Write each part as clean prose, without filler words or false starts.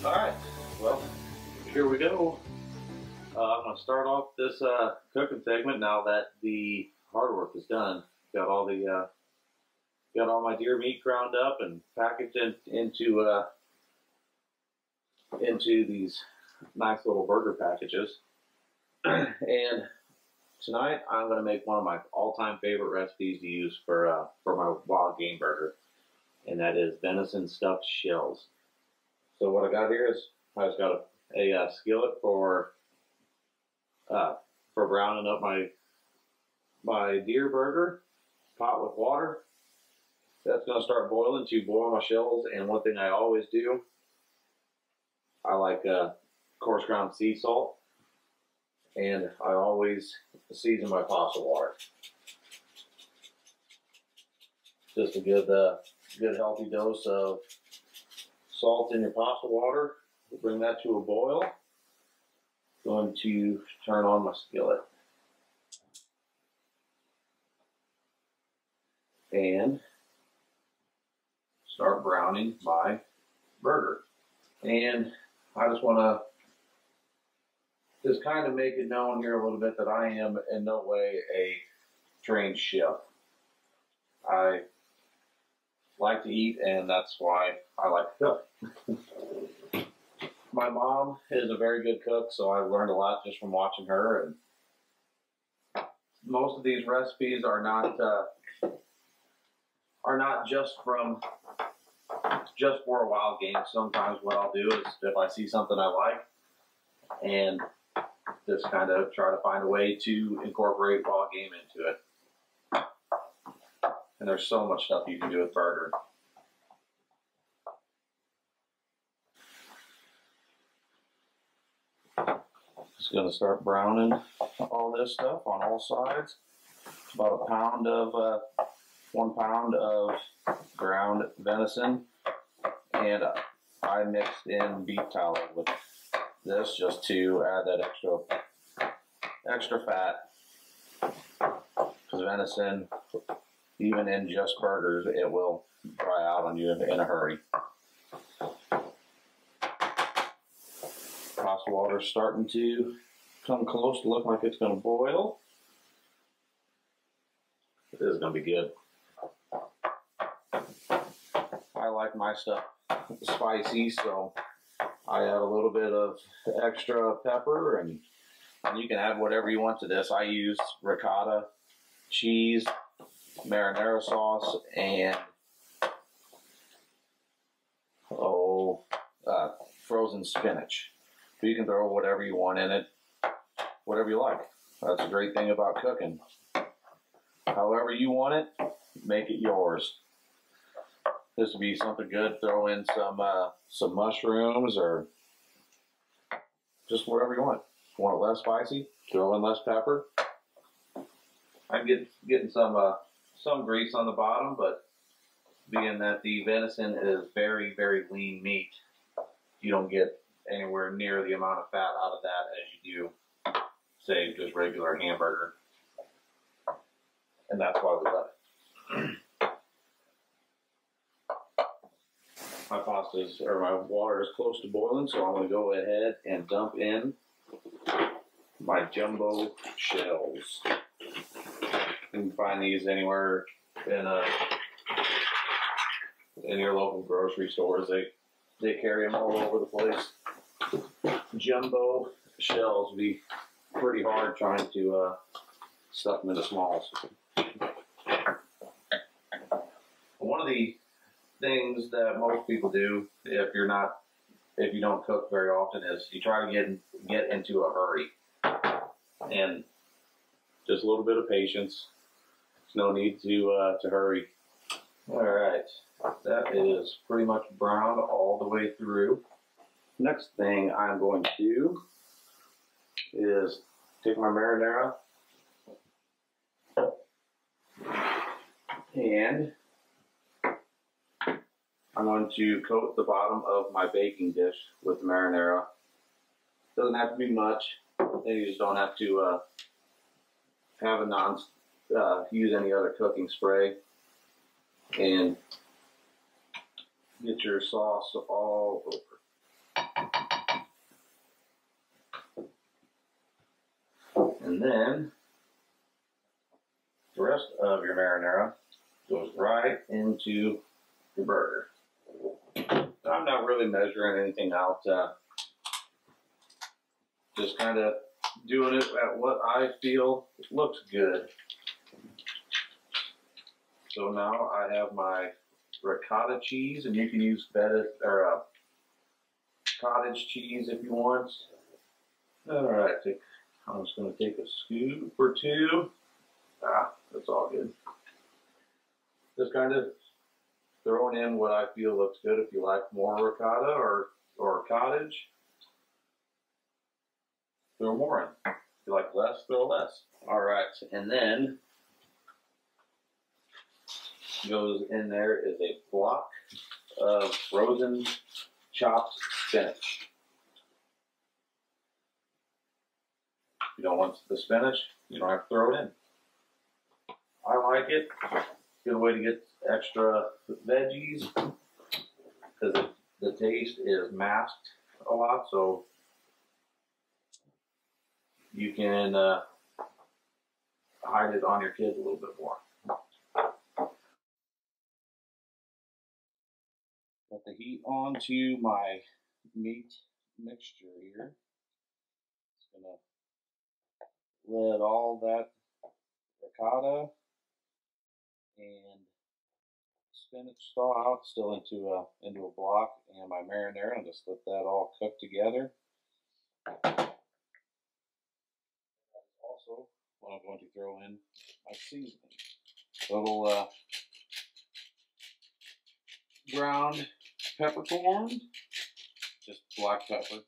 Alright, well, here we go. I'm going to start off this cooking segment now that the hard work is done. Got all my deer meat ground up and packaged into these nice little burger packages. And tonight I'm going to make one of my all-time favorite recipes to use for my wild game burger, and that is venison stuffed shells. So what I got here is I just got a skillet for browning up my deer burger. Pot with water. That's going to start boiling to boil my shells. And one thing I always do, I like coarse ground sea salt, and I always season my pasta water. Just a good healthy dose of salt in your pasta water. We'll bring that to a boil. Going to turn on my skillet and start browning my burger. And I just want to just kind of make it known here a little bit that I am in no way a trained chef. I like to eat, and that's why I like to cook. My mom is a very good cook, so I've learned a lot just from watching her. And most of these recipes are not just for a wild game. Sometimes what I'll do is, if I see something I like, and just kind of try to find a way to incorporate wild game into it. And there's so much stuff you can do with burger. Just going to start browning all this stuff on all sides. About 1 pound of ground venison, and I mixed in beef tallow with this just to add that extra fat, because venison, even in just burgers, it will dry out on you in a hurry. Pasta water is starting to come close to look like it's going to boil. This is going to be good. I like my stuff spicy, so I add a little bit of extra pepper, and you can add whatever you want to this. I use ricotta cheese, marinara sauce, and frozen spinach. You can throw whatever you want in it, whatever you like. That's a great thing about cooking. However you want it, make it yours. This would be something good. Throw in some mushrooms, or just whatever you want. If you want it less spicy, throw in less pepper. I'm getting some grease on the bottom, but being that the venison is very, very lean meat, you don't get anywhere near the amount of fat out of that as you do, say, just regular hamburger. And that's why we love it. My water is close to boiling, so I'm going to go ahead and dump in my jumbo shells. You can find these anywhere in your local grocery stores. They carry them all over the place. Jumbo shells would be pretty hard trying to stuff them into smalls. One of the things that most people do, if you don't cook very often, is you try to get into a hurry. And just a little bit of patience. There's no need to hurry. All right, that is pretty much browned all the way through. Next thing I'm going to do is take my marinara and I'm going to coat the bottom of my baking dish with marinara. Doesn't have to be much. Then you just don't have to use any other cooking spray. And get your sauce all over. And then the rest of your marinara goes right into your burger. I'm not really measuring anything out, just kind of doing it at what I feel looks good. So now I have my ricotta cheese, and you can use feta or cottage cheese if you want. All right, I'm just going to take a scoop or two. That's all good. Just kind of throwing in what I feel looks good. If you like more ricotta or cottage, throw more in. If you like less, throw less. All right, and then goes in there is a block of frozen chopped spinach. If you don't want the spinach, you don't have to throw it in. I like it. It's a good way to get extra veggies because the taste is masked a lot, so you can hide it on your kids a little bit more. Put the heat onto my meat mixture here. Just gonna let all that ricotta and spinach thaw out still into a block, and my marinara, and just let that all cook together. Also, what I'm going to throw in my seasoning. Little ground peppercorn, just black pepper.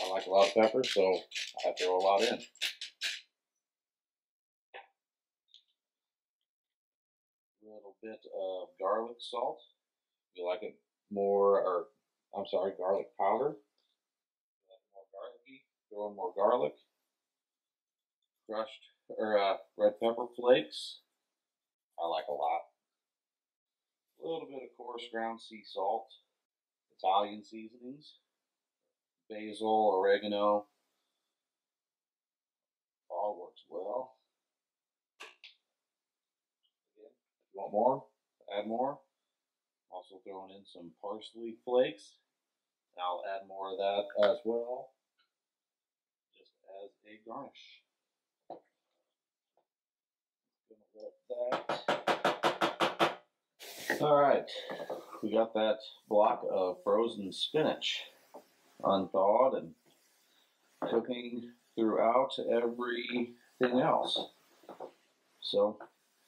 I like a lot of pepper, so I throw a lot in. A little bit of garlic salt. If you like it more, or I'm sorry, garlic powder. If you like it more garlicky, throw in more garlic. Crushed or red pepper flakes. I like a lot. A little bit of coarse ground sea salt. Italian seasonings. Basil, oregano. All works well. Again, if you want more, add more. Also throwing in some parsley flakes. And I'll add more of that as well, just as a garnish. Gonna let that. All right, we got that block of frozen spinach unthawed and cooking throughout everything else. So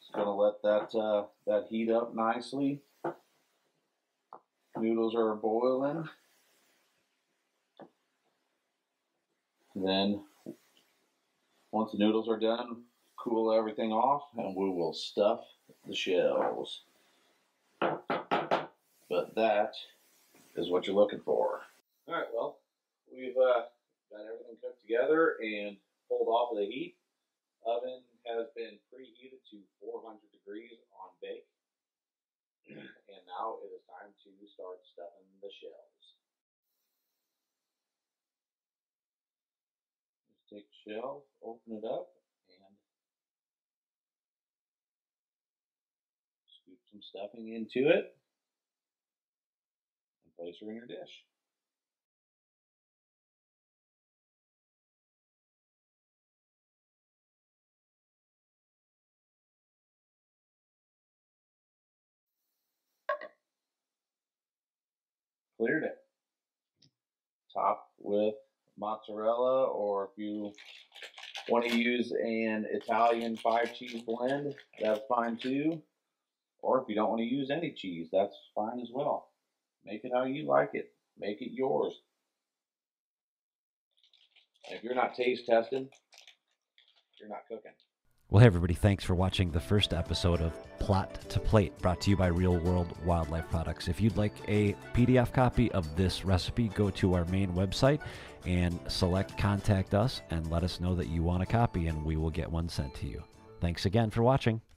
just gonna let that heat up nicely. Noodles are boiling. Then once the noodles are done, cool everything off, and we will stuff the shells. But that is what you're looking for. All right, well, we've got everything cooked together and pulled off of the heat. Oven has been preheated to 400 degrees on bake. And now it is time to start stuffing the shells. Just take the shell, open it up, and scoop some stuffing into it, and place her in your dish. Cleared it. Top with mozzarella, or if you want to use an Italian 5-cheese blend, that's fine too. Or if you don't want to use any cheese, that's fine as well. Make it how you like it. Make it yours. And if you're not taste testing, you're not cooking. Well, hey everybody, thanks for watching the first episode of Plot to Plate, brought to you by Real World Wildlife Products. If you'd like a PDF copy of this recipe, go to our main website and select Contact Us and let us know that you want a copy, and we will get one sent to you. Thanks again for watching.